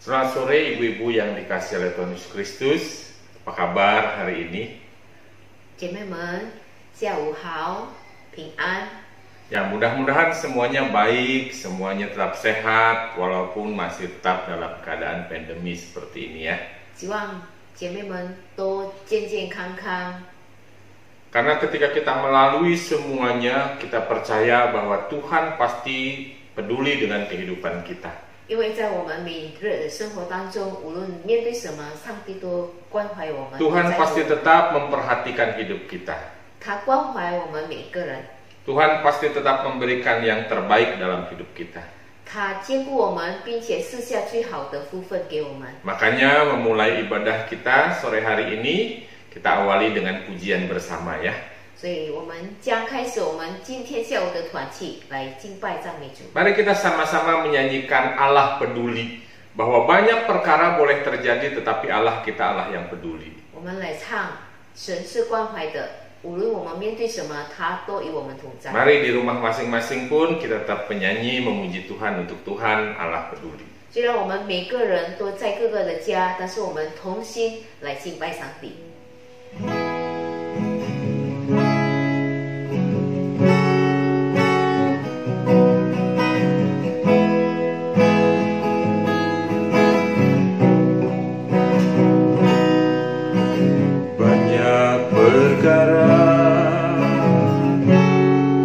Selamat sore ibu-ibu yang dikasihi oleh Tuhan Yesus Kristus. Apa kabar hari ini? 姐妹们，下午好，平安。 Ya, mudah-mudahan semuanya baik, semuanya tetap sehat walaupun masih tetap dalam keadaan pandemi seperti ini ya. 希望姐妹们都健健康康。 Karena ketika kita melalui semuanya, kita percaya bahwa Tuhan pasti peduli dengan kehidupan kita. 因为在我们每日的生活当中，无论面对什么，上帝都关怀我们。 Tuhan pasti tetap memperhatikan hidup kita. 他关怀我们每个人， Tuhan pasti tetap memberikan yang terbaik dalam hidup kita. 他兼顾我们，并且赐下最好的福分给我们。 Makanya memulai ibadah kita sore hari ini, kita awali dengan pujian bersama ya. 所以我们将开始我们今天下午的团契来敬拜赞美主。 Mari kita sama-sama menyanyikan Allah peduli. Bahwa banyak perkara boleh terjadi tetapi Allah kita Allah yang peduli. 我们来唱，神是关怀的，无论我们面对什么，他都与我们同在。 Mari di rumah masing-masing pun kita tetap menyanyi memuji Tuhan untuk Tuhan Allah peduli. 虽然我们每个人都在各个的家，但是我们同心来敬拜上帝。 Banyak perkara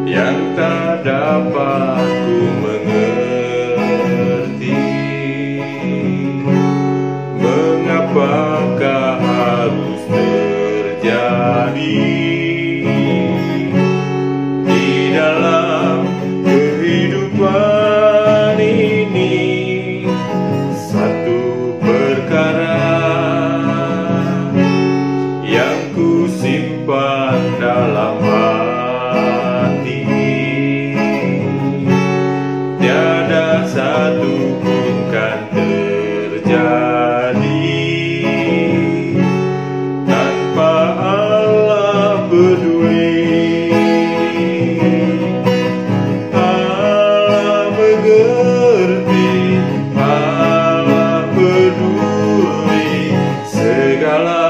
yang tak dapat ku mengerti. Mengapakah harus terjadi di dalam kehidupan ini? Satu perkara yang ku simpan dalam hati, tiada satu pun kan terjadi tanpa Allah peduli. Allah mengerti, Allah peduli segala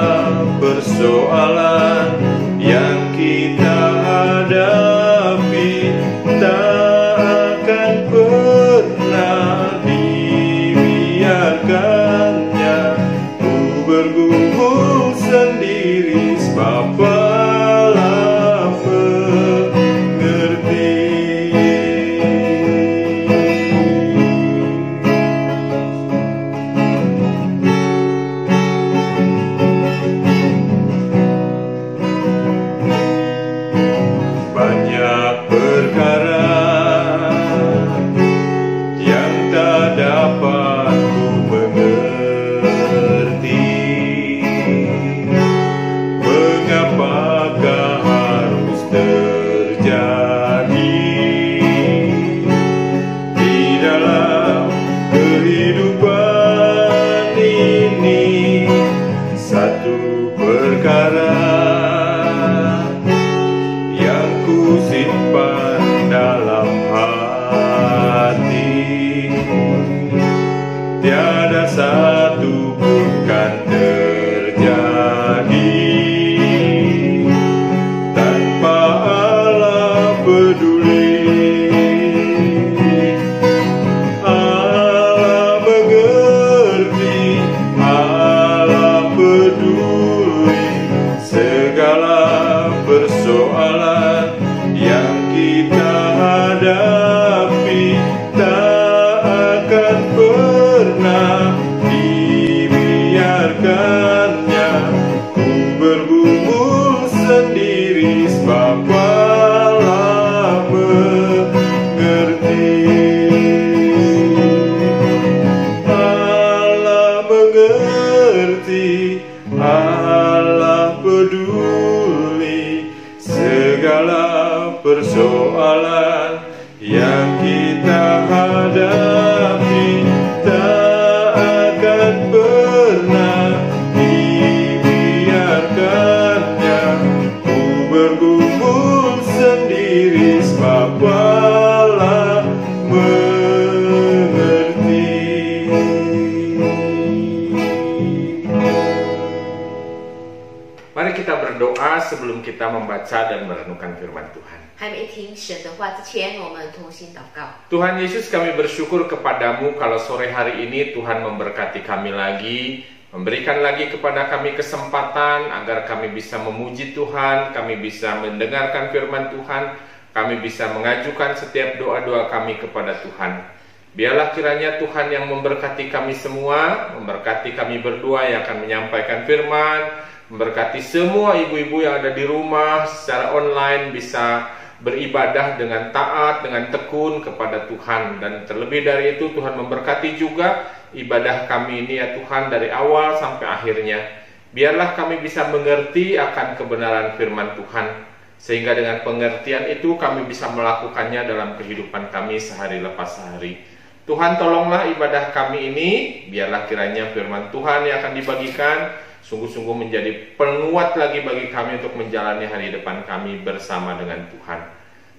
persoalan yang kita hadapi, tak akan pernah dibiarkannya ku bergumul sendiri sebab Allah mengerti. Banyak perkara yang tak dapat ku mengerti. Mengapakah harus terjadi di dalam kehidupan ini? Satu perkara yang ku simpan dalam hati, tiada satu pun kan terjadi tanpa Allah peduli. Allah mengerti, Allah peduli segala persoalan yang kita hadapi, tak akan pernah dibiarkannya ku bergumul sendiri sebab Allah mengerti. Allah mengerti, Allah peduli segala persoalan yang kita hadapi, tak akan pernah dibiarkannya ku bergumul sendiri sebab Allah mengerti. berdoa sebelum kita membaca dan merenungkan firman Tuhan. 还没听神的话之前，我们同心祷告。 Tuhan Yesus, kami bersyukur kepadamu kalau sore hari ini Tuhan memberkati kami lagi, memberikan lagi kepada kami kesempatan agar kami bisa memuji Tuhan, kami bisa mendengarkan firman Tuhan, kami bisa mengajukan setiap doa-doa kami kepada Tuhan. Biarlah kiranya Tuhan yang memberkati kami semua, memberkati kami berdua yang akan menyampaikan firman, memberkati semua ibu-ibu yang ada di rumah secara online bisa beribadah dengan taat, dengan tekun kepada Tuhan. Dan terlebih dari itu Tuhan memberkati juga ibadah kami ini ya Tuhan, dari awal sampai akhirnya. Biarlah kami bisa mengerti akan kebenaran firman Tuhan, sehingga dengan pengertian itu kami bisa melakukannya dalam kehidupan kami sehari lepas sehari. Tuhan, tolonglah ibadah kami ini, biarlah kiranya firman Tuhan yang akan dibagikan sungguh-sungguh menjadi penguat lagi bagi kami untuk menjalani hari depan kami bersama dengan Tuhan.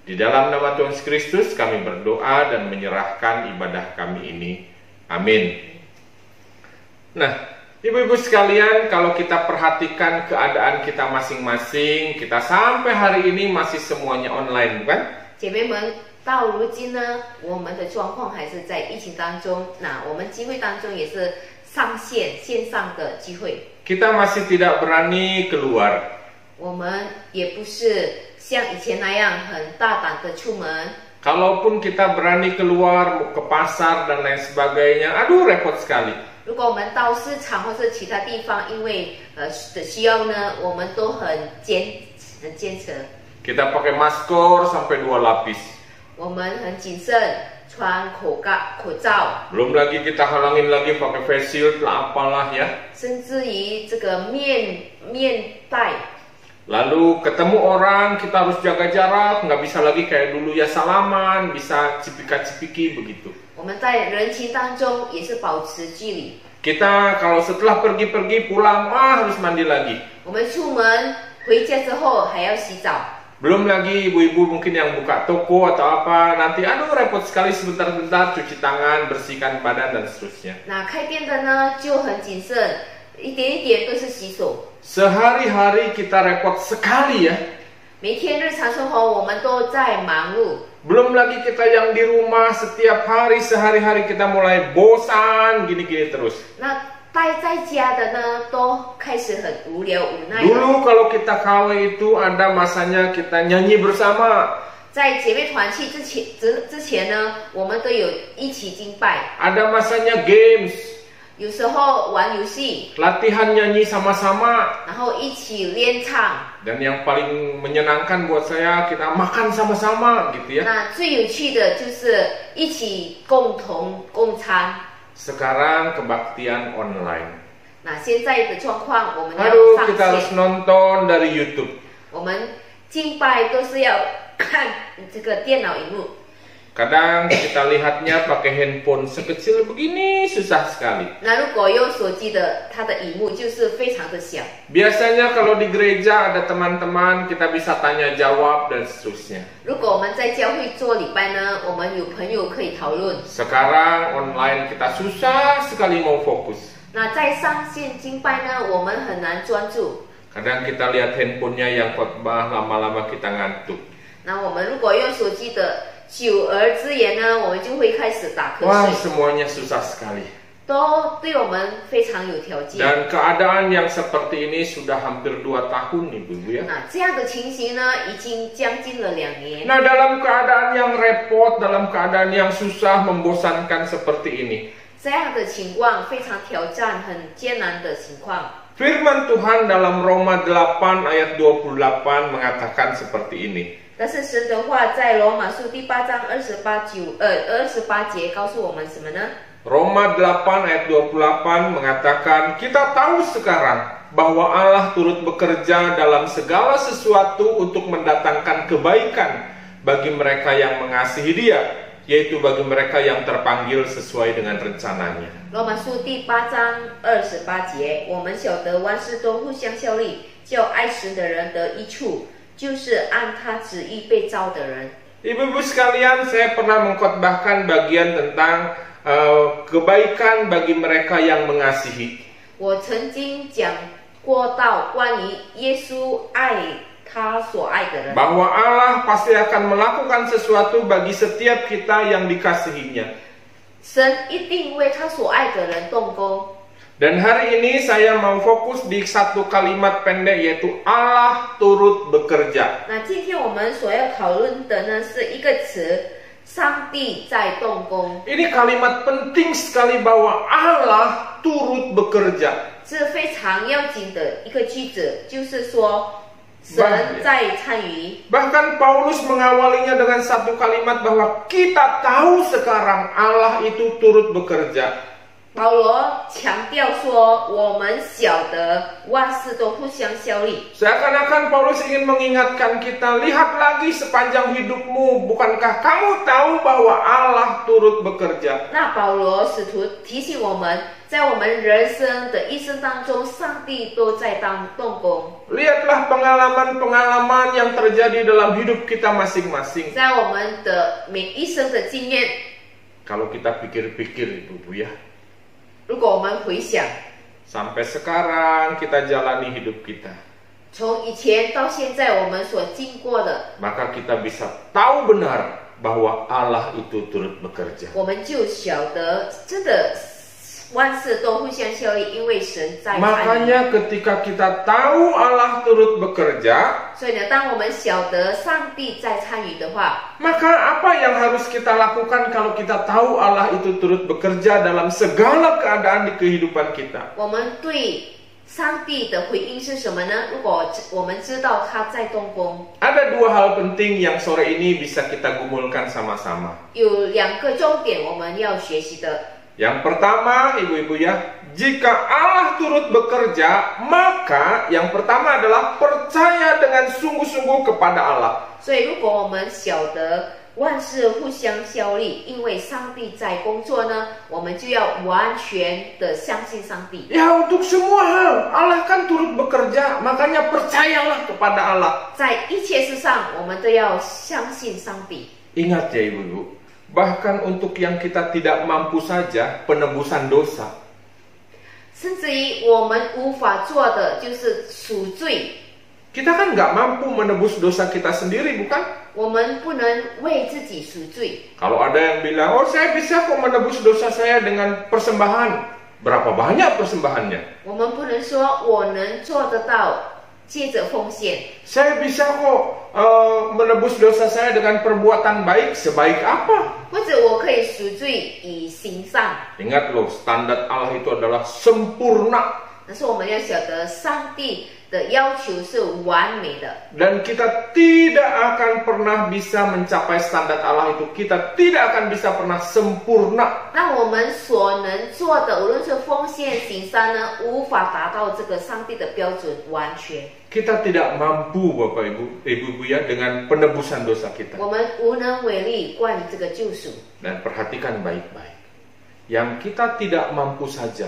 Di dalam nama Tuhan Yesus Kristus kami berdoa dan menyerahkan ibadah kami ini. Amin. Nah, ibu-ibu sekalian, kalau kita perhatikan keadaan kita masing-masing, kita sampai hari ini masih semuanya online, bukan? 姐妹们，到如今呢，我们的状况还是在疫情当中。那我们机会当中也是上线线上的机会。 Kita masih tidak berani keluar. 我们也不是像以前那样很大胆的出门。 Kalaupun kita berani keluar ke pasar dan lain sebagainya, aduh repot sekali. 如果我们到市场或是其他地方，因为的需要呢，我们都很坚持。 Kita pakai masker sampai 2 lapis. 我们很谨慎，穿口罩。 Belum lagi kita halangin lagi pakai face shield lah apalah ya. 甚至于这个面带。 Lalu ketemu orang kita harus jaga jarak, nggak bisa lagi kayak dulu ya salaman, bisa cipika-cipiki begitu. 我们在人群当中也是保持距离。 Kita kalau setelah pergi-pergi pulang, harus mandi lagi. 我们出门回家之后还要洗澡。 Belum lagi ibu-ibu mungkin yang buka toko atau apa, nanti aduh repot sekali sebentar-bentar cuci tangan, bersihkan badan dan seterusnya. 那开店的呢就很谨慎，一点一点都是洗手。 Sehari-hari kita repot sekali ya. 每天日常生活我们都在忙碌。 Belum lagi kita yang di rumah setiap hari, sehari-hari kita mulai bosan gini-gini terus. 那待在家的呢，都开始很无聊无奈。 Dulu kalau kita KW itu ada masanya kita nyanyi bersama. 在姐妹团契之前呢，我们都有一起敬拜。 Ada masanya games. 有时候玩游戏， Latihan nyanyi sama-sama. 然后一起练唱。 Dan yang paling menyenangkan buat saya kita makan sama-sama gitu ya. 那最有趣的就是一起共餐。 Sekarang kebaktian online. 那现在的状况，我们要 Aduh, 上 kita harus 线。 nonton dari YouTube. 我们敬拜都是要看这个电脑荧幕。 Kadang kita lihatnya pakai handphone sekecil begini, susah sekali. 那如果用手机的，它的荧幕就是非常的小。 Biasanya kalau di gereja ada teman-teman, kita bisa tanya jawab dan seterusnya. 如果我们在教会做礼拜呢，我们有朋友可以讨论。 Sekarang online kita susah sekali mau fokus. 那在上线敬拜呢，我们很难专注。 Kadang kita lihat handphonenya yang khotbah, lama-lama kita ngantuk. 那我们如果用手机的，久而之言呢，我们就会开始打瞌 Wah, 睡， semuanya susah sekali. 都对我们非常有条件。 Dan keadaan yang seperti ini sudah hampir 2 tahun nih, Bu ya. 那这样的情形呢，已经将近了2年。 Nah, dalam keadaan yang repot, dalam keadaan yang susah, membosankan seperti ini, 这样的情况非常挑战、很艰难的情况。 Firman Tuhan dalam Roma 8 ayat 28 mengatakan seperti ini. 但是神的话在罗马书第8章28节告诉我们什么呢？ Roma 8 ayat 28 mengatakan, kita tahu sekarang bahwa Allah turut bekerja dalam segala sesuatu untuk mendatangkan kebaikan bagi mereka yang mengasihi Dia, yaitu bagi mereka yang terpanggil sesuai dengan rencananya. 罗马书第8章28节，我们晓得万事都互相效力，叫爱神的人得益处，就是按他旨意被召的人。 Ibu-ibu sekalian, saya pernah mengkhotbahkan bagian tentang kebaikan bagi mereka yang mengasihi. 我曾经讲过到关于耶稣爱他所爱的人， bahwa Allah pasti akan melakukan sesuatu bagi setiap kita yang dikasihinya. 神一定为他所爱的人动工。 Dan hari ini saya mau fokus di satu kalimat pendek, yaitu Allah turut bekerja. 那今天我们所要讨论的呢是一个词，上帝在动工。 Ini kalimat penting sekali bahwa Allah turut bekerja. 这非常要紧的一个句子，就是说神在参与。 Bahkan Paulus mengawalinya dengan satu kalimat bahwa kita tahu sekarang Allah itu turut bekerja. 保罗强调说，我们晓得万事都互相效力。 Seakan-akan Paulus ingin mengingatkan kita, lihat lagi sepanjang hidupmu, bukankah kamu tahu bahwa Allah turut bekerja? 那保罗使徒提醒我们，在我们人生的一生当中，上帝都在动工。 Lihatlah pengalaman-pengalaman yang terjadi dalam hidup kita masing-masing. 在我们的每一生的经验， Kalau kita pikir-pikir, Ibu ya, 如果我们回想， sampai sekarang kita jalani hidup kita, 从以前到现在我们所经过的， maka kita bisa tahu benar bahwa Allah itu turut bekerja. 我们就晓得真的万事都互相效力，因为神在参与。 Makanya ketika kita tahu Allah turut bekerja, 所以呢，当我们晓得上帝在参与的话， maka apa yang harus kita lakukan kalau kita tahu Allah itu turut bekerja dalam segala keadaan di kehidupan kita? 我们对上帝的回应是什么呢？如果我们知道他在动工， Ada dua hal penting yang sore ini bisa kita gumulkan sama-sama. 有两个重点我们要学习的。 Yang pertama, ibu-ibu ya, jika Allah turut bekerja, maka yang pertama adalah percaya dengan sungguh-sungguh kepada Allah. 所以，如果我们晓得万事互相效力，因为上帝在工作呢，我们就要完全的相信上帝。 Ya, untuk semua hal, Allah kan turut bekerja, makanya percayalah kepada Allah. 在一切事上，我们都要相信上帝。 Ingat ya ibu-ibu, bahkan untuk yang kita tidak mampu saja, penebusan dosa, 甚至于我们无法做的就是赎罪， kita kan nggak mampu menebus dosa kita sendiri, bukan? 我们不能为自己赎罪。 Kalau ada yang bilang, oh saya bisa kok menebus dosa saya dengan persembahan. Berapa banyak persembahannya? 我们不能说我能做得到，借着奉献。 Saya bisa kok menebus dosa saya dengan perbuatan baik, sebaik apa? 或者我可以赎罪以行善。 Ingat loh, standar Allah itu adalah sempurna. 但是我们要晓得，上帝的要求是完美的。 Dan kita tidak akan pernah bisa mencapai standar Allah itu. Kita tidak akan bisa pernah sempurna. 那我们所能做的，无论是奉献、行善呢，无法达到这个上帝的标准完全。 Kita tidak mampu, Bapak Ibu, Ibu-ibu ya, dengan penebusan dosa kita. 我们无能为力关于这个救赎。 Dan perhatikan baik-baik. Yang kita tidak mampu saja,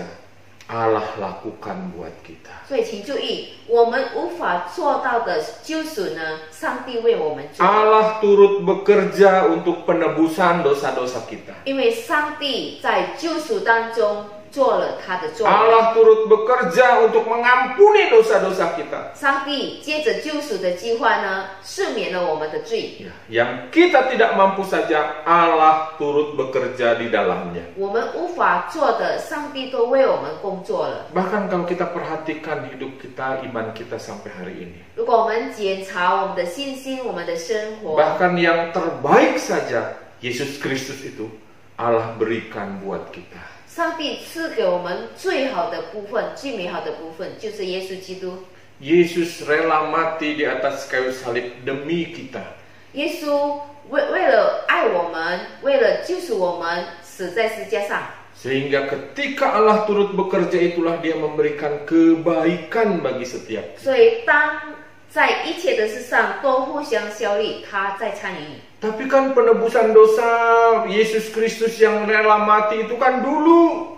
Allah lakukan buat kita. 所以请注意，我们无法做到的救赎呢，上帝为我们做。 Allah turut bekerja untuk penebusan dosa-dosa kita. 因为上帝在救赎当中做了他的作为。 Allah turut bekerja untuk mengampuni dosa-dosa kita. 上帝借着救赎的计划呢，赦免了我们的罪。 Ya, yang kita tidak mampu saja, Allah turut bekerja di dalamnya. 我们无法做的，上帝都为我们工作了。 Bahkan kalau kita perhatikan hidup kita, iman kita sampai hari ini. 如果我们检查我们的信心、我们的生活， Bahkan yang terbaik saja, Yesus Kristus itu Allah berikan buat kita. 上帝赐给我们最好的部分、最美好的部分，就是耶稣基督。 Yesus rela mati di atas kayu salib demi kita. 耶稣为了爱我们，为了救赎我们，死在十字架上。 Sehingga ketika Allah turut bekerja itulah dia memberikan kebaikan bagi setiap. 所以当在一切的事上都互相效力，他在参与。 Tapi kan penebusan dosa Yesus Kristus yang rela mati itu kan dulu.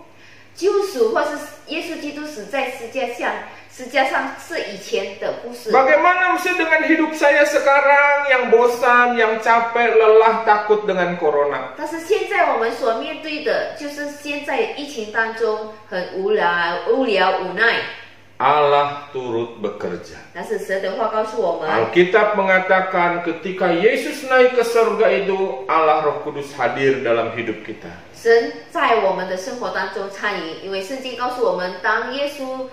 救赎或是耶稣基督死在十字架上是以前的故事。 Bagaimana mesti dengan hidup saya sekarang yang bosan, yang capek, lelah, takut dengan corona? 但是现在我们所面对的，就是现在疫情当中很无聊、无奈。Allah turut bekerja. 但是神的话告诉我们， Alkitab mengatakan ketika Yesus naik ke surga itu, Allah Roh Kudus hadir dalam hidup kita. 神在我们的生活当中参与，因为圣经告诉我们，当耶稣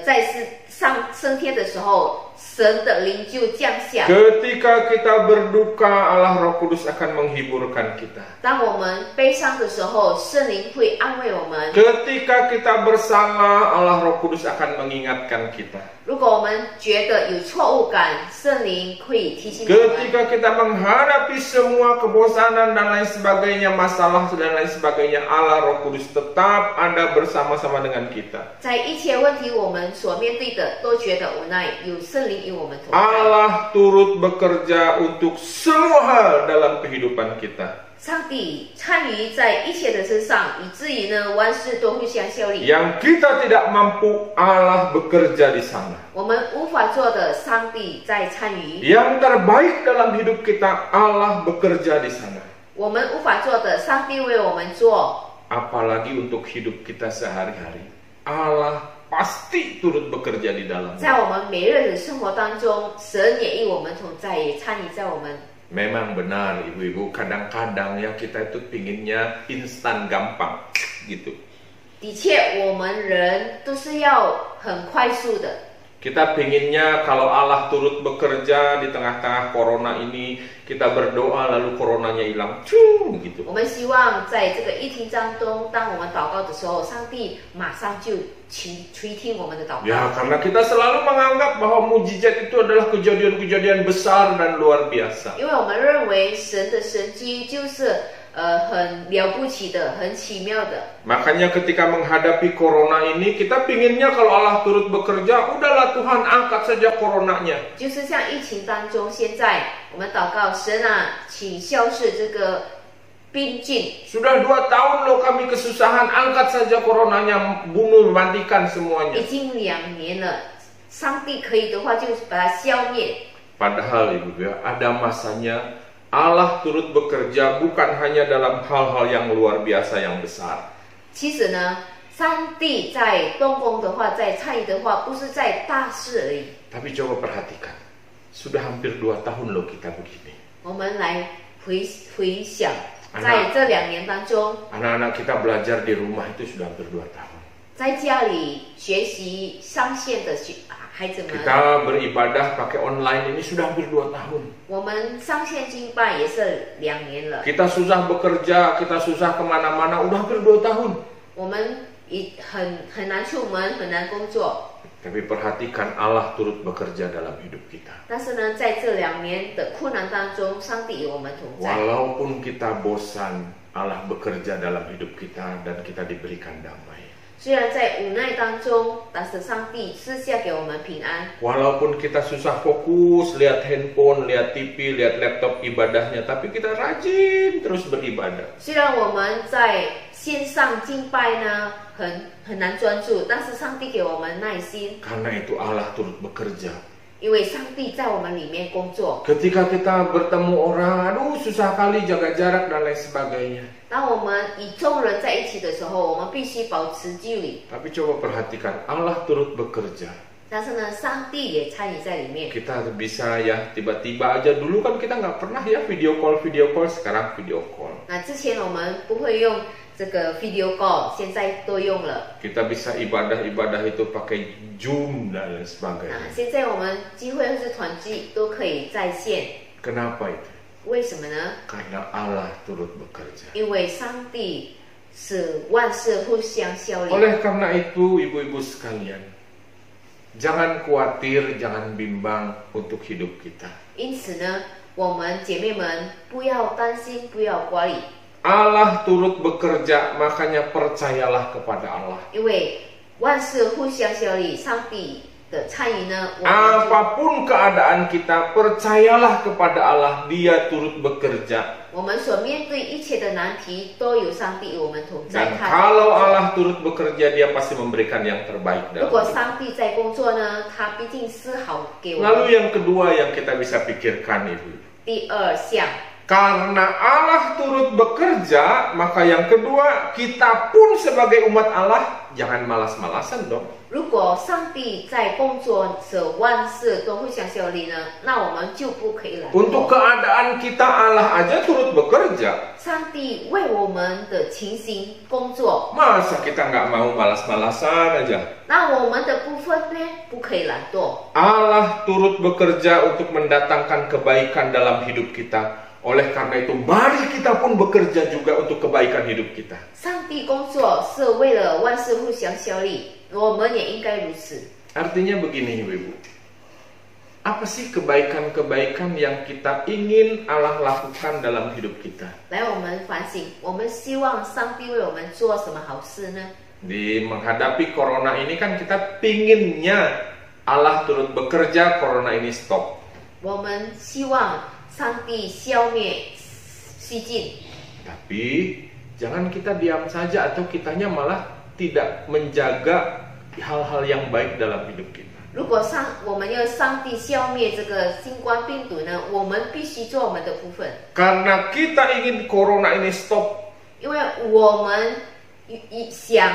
在升天的时候，神的灵就降下。 Ketika kita berduka, Allah Roh Kudus akan menghiburkan kita. 当我们悲伤的时候，圣灵会安慰我们。 Ketika kita bersalah, Allah Roh Kudus akan mengingatkan kita. 如果我们觉得有错误感，圣灵会提醒我们。 Ketika kita menghadapi semua kebosanan dan lain sebagainya, masalah dan lain sebagainya, Allah Roh Kudus tetap ada bersama-sama dengan kita. 在一切问题我们所面对的都觉得无奈，有圣灵与我们同在。 Allah turut bekerja untuk semua hal dalam kehidupan kita. 上帝参与在一切的身上，以至于呢，万事都互相效力。 Yang kita tidak mampu, Allah bekerja di sana. 我们无法做的，上帝在参与； Yang terbaik dalam hidup kita, Allah bekerja di sana. 我们无法做的，上帝为我们做。 Apalagi untuk hidup kita sehari-hari, Allah pasti turut bekerja di dalamnya. 在我们每日的生活当中，神也与我们同在，也参与在我们。 Memang benar ibu-ibu, kadang-kadang ya kita itu pinginnya instan gampang gitu. 的确，我们人都是要很快速的。 Kita pinginnya kalau Allah turut bekerja di tengah-tengah corona ini, kita berdoa lalu coronanya hilang, cung gitu. 我们希望在这个疫情当中，当我们祷告的时候，上帝马上就垂听我们的祷告。 Ya, karena kita selalu menganggap bahwa mujizat itu adalah kejadian-kejadian besar dan luar biasa. 因为我们认为神的神迹就是很了不起的，很奇妙的。 Makanya ketika menghadapi corona ini, kita pinginnya kalau Allah turut bekerja, udahlah Tuhan angkat saja coronanya. 就是像疫情当中，现在我们祷告神啊，请消逝这个病菌。 Sudah 2 tahun loh kami kesusahan, angkat saja coronanya, bunuh, matikan 已 semuanya. 经2年了，上帝可以的话，就把它消灭。 Padahal ibu ya, ada masanya Allah turut bekerja bukan hanya dalam hal-hal yang luar biasa yang besar. 其实呢，上帝在动工的话，在参与的话，不是在大事而已。 Tapi coba perhatikan, sudah hampir 2 tahun loh kita begini. 我们来回想，在这2年当中， Anak-anak kita belajar di rumah itu sudah hampir 2 tahun. 在家里学习上线的孩子们， Kita beribadah pakai online ini sudah hampir 2 tahun. 我们上线敬拜也是2年了。 Kita susah bekerja, kita susah kemana-mana, udah hampir 2 tahun. 我们也很难出门，很难工作。 Tapi perhatikan Allah turut bekerja dalam hidup kita. 但是呢，在这2年的困难当中，上帝与我们同在。 Walaupun kita bosan, Allah bekerja dalam hidup kita dan kita diberikan damai. 虽然在无奈当中，但是上帝赐下给我们平安。 Walaupun kita susah fokus, lihat handphone, lihat TV, lihat laptop ibadahnya, tapi kita rajin terus beribadah. 虽然我们在线上敬拜呢，很难专注，但是上帝给我们耐心， Karena itu Allah turut bekerja. 因为上帝在我们里面工作。 Ketika kita bertemu orang, aduh susah kali jaga jarak dan lain sebagainya. 当我们与众人在一起的时候，我们必须保持距离。 Tapi coba perhatikan, Allah turut bekerja. 但是呢，上帝也参与在里面。 Kita bisa ya tiba-tiba aja, dulu kan kita nggak pernah ya video call, sekarang video call. 那之前我们不会用这个 video call， 现在都用了。 Kita bisa ibadah itu pakai Zoom dan lain 那 sebagainya. 现在我们聚会或是团聚都可以在线， Kenapa itu? 为什么呢？ Karena Allah turut bekerja. 因为上帝使万事互相效力。 Oleh karena itu, ibu-ibu sekalian, jangan khawatir, jangan bimbang untuk hidup kita. 因此呢，我们姐妹们不要担心，不要挂虑， Allah turut bekerja, makanya percayalah kepada Allah. 因为万事互相效力，上帝的参与呢，我们就 Apapun keadaan kita, percayalah kepada Allah, Dia turut bekerja. 我们所面对一切的难题都有上帝与我们同在。 Dan kalau Allah turut bekerja, Dia pasti memberikan yang terbaik 如 dalam 果 hidup. 上帝在工作呢，他必定是好给我 Lalu 们。 yang kedua yang kita bisa pikirkan itu, 第二项， Karena Allah turut bekerja, maka yang kedua, kita pun sebagai umat Allah jangan malas-malasan dong. 如果上帝在工作时万事都互相效力呢，那我们就不可以懒惰。 Untuk keadaan kita Allah aja turut bekerja. 上帝为我们的情形工作， Masa kita nggak mau malas-malasan aja? 那我们的部分呢，不可以懒惰。 Allah turut bekerja untuk mendatangkan kebaikan dalam hidup kita. Oleh karena itu, mari kita pun bekerja juga untuk kebaikan hidup kita. 上帝工作是为了万事互相效力，我们也应该如此。 Artinya begini, Ibu-ibu. Apa sih kebaikan-kebaikan yang kita ingin Allah lakukan dalam hidup kita? 来，我们反省，我们希望上帝为我们做什么好事呢？ Di menghadapi corona ini kan kita pinginnya Allah turut bekerja, corona ini stop. 我们希望上帝消灭细菌， Tapi jangan kita diam saja atau kitanya malah tidak menjaga hal-hal yang baik dalam hidup kita. 如果我们要上帝消灭这个新冠病毒呢，我们必须做我们的部分， Karena kita ingin corona ini stop, 因为我们想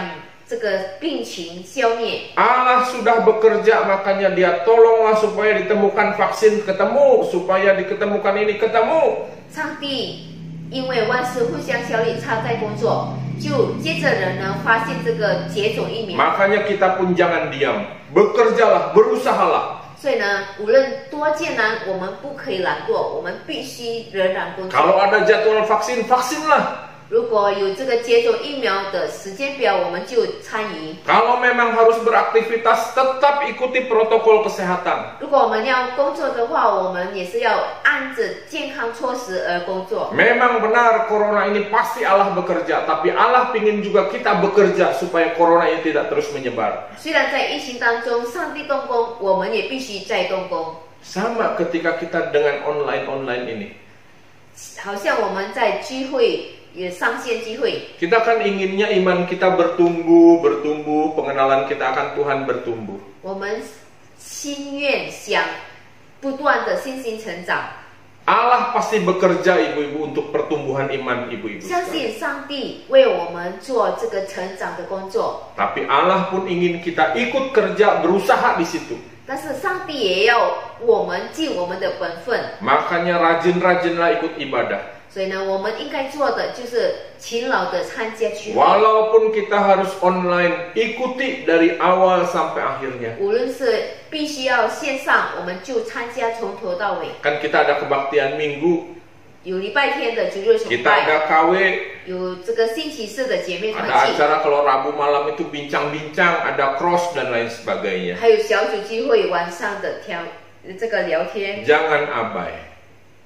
这个病情消灭。 Allah sudah bekerja, makanya dia tolonglah supaya ditemukan vaksin ketemu, supaya diketemukan ini ketemu. 上帝因为万事互相效力，他在工作，就接着人呢发现这个接种疫苗。 Makanya kita pun jangan diam, bekerjalah, berusahalah. 所以呢，无论多艰难，我们不可以懒惰，我们必须仍然工作。 Kalau ada jadwal vaksin, vaksinlah. 如果有这个接种疫苗的时间表，我们就参与。 Kalau memang harus beraktivitas, tetap ikuti protokol kesehatan. 如果我们要工作的话，我们也是要按着健康措施而工作。 Memang benar corona ini pasti Allah bekerja, tapi Allah ingin juga kita bekerja supaya corona ini tidak terus menyebar. 虽然在疫情当中，上帝动工，我们也必须在动工。 Sama ketika kita dengan online ini. 好像我们在聚会。 也上线机会， Kita kan inginnya iman kita bertumbuh, pengenalan kita akan Tuhan bertumbuh. 我们心愿想不断的信心成长。 Allah pasti bekerja ibu-ibu untuk pertumbuhan iman ibu-ibu. 相信上帝为我们做这个成长的工作， Tapi Allah pun ingin kita ikut kerja, berusaha di situ. 但是上帝也要我们尽我们的本分。 Makanya rajin-rajinlah ikut ibadah. 所以呢，我们应该做的就是勤劳的参加聚会。 Walaupun kita harus online, ikuti dari awal sampai akhirnya. 无论是必须要线上，我们就参加从头到尾。 Kan kita ada kebaktian minggu, 有礼拜天的主日崇 kita 拜， ada KW, 有这个星期四的姐妹团 ada 契， acara kalau Rabu malam itu bincang-bincang, ada cross dan lain sebagainya. 还有小组聚会晚上的这个聊天， Jangan abai.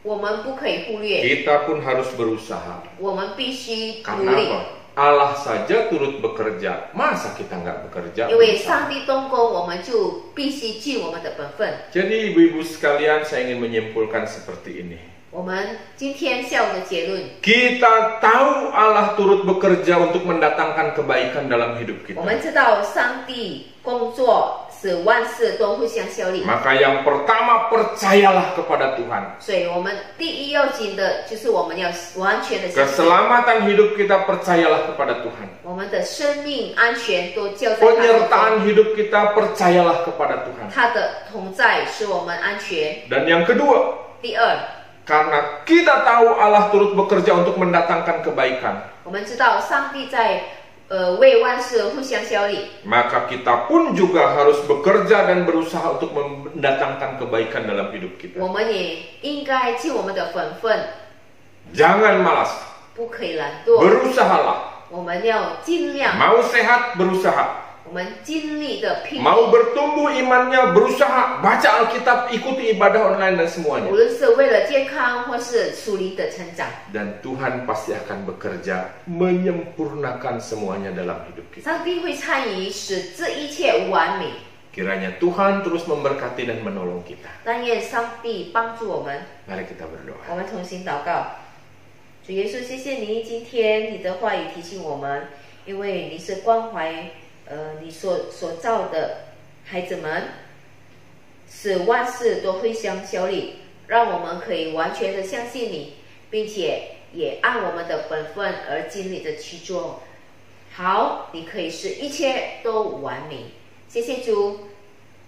我们不可以忽略， Kita pun harus berusaha. 我们必须努 Karena 力。 apa? Allah saja turut bekerja. Masa kita nggak bekerja? 因为上帝动工，我们就必须尽我们的本分。 Jadi ibu-ibu sekalian, saya ingin menyimpulkan seperti ini. 我们今天下午的结论， Kita tahu Allah turut bekerja untuk mendatangkan kebaikan dalam hidup 我们 kita. 知道上帝工作使万事都互相效力， Maka yang pertama, percayalah kepada Tuhan. 所以我们第一要紧的就是我们要完全的相信， Keselamatan hidup kita, percayalah kepada Tuhan. 我们的生命安全都交在他手中， Penyertaan hidup kita, percayalah kepada Tuhan. 他的同在使我们安全。 Dan yang kedua, 第二， karena kita tahu Allah turut bekerja untuk mendatangkan kebaikan, 我们知道上帝在为万事互相效力， maka kita pun juga harus bekerja dan berusaha untuk mendatangkan kebaikan dalam hidup 我 kita. 们也应该尽我们的本分， Jangan malas, 不可以懒惰， berusahalah. 我们要尽量， Mau sehat, berusaha. 我们尽力的拼命。 Mau bertumbuh imannya, berusaha. Baca Alkitab, ikuti ibadah online dan semuanya. 无论是为了健康或是属灵的成长， Dan Tuhan pasti akan bekerja menyempurnakan semuanya dalam hidup kita. 上帝会参与使这一切完美。 Kiranya Tuhan terus memberkati dan menolong kita. 但愿上帝帮助我们， Mari kita berdoa. 我们同心祷告。主耶稣，谢谢你今天你的话语提醒我们，因为你是关怀你所造的孩子们，使万事都会相效力，让我们可以完全的相信你。并且也按我们的本分而尽力的去做。好，你可以使一切都完美。谢谢主，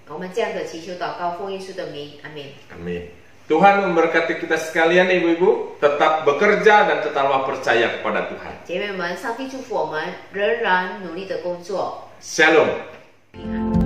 我们这样的祈求祷告，奉耶稣的名，阿门。 Amin. Tuhan memberkati kita sekalian ibu-ibu, tetap bekerja dan tetaplah percaya kepada Tuhan. 姐妹们，上帝祝福我们，仍然努力的工作。 Shalom. 平安。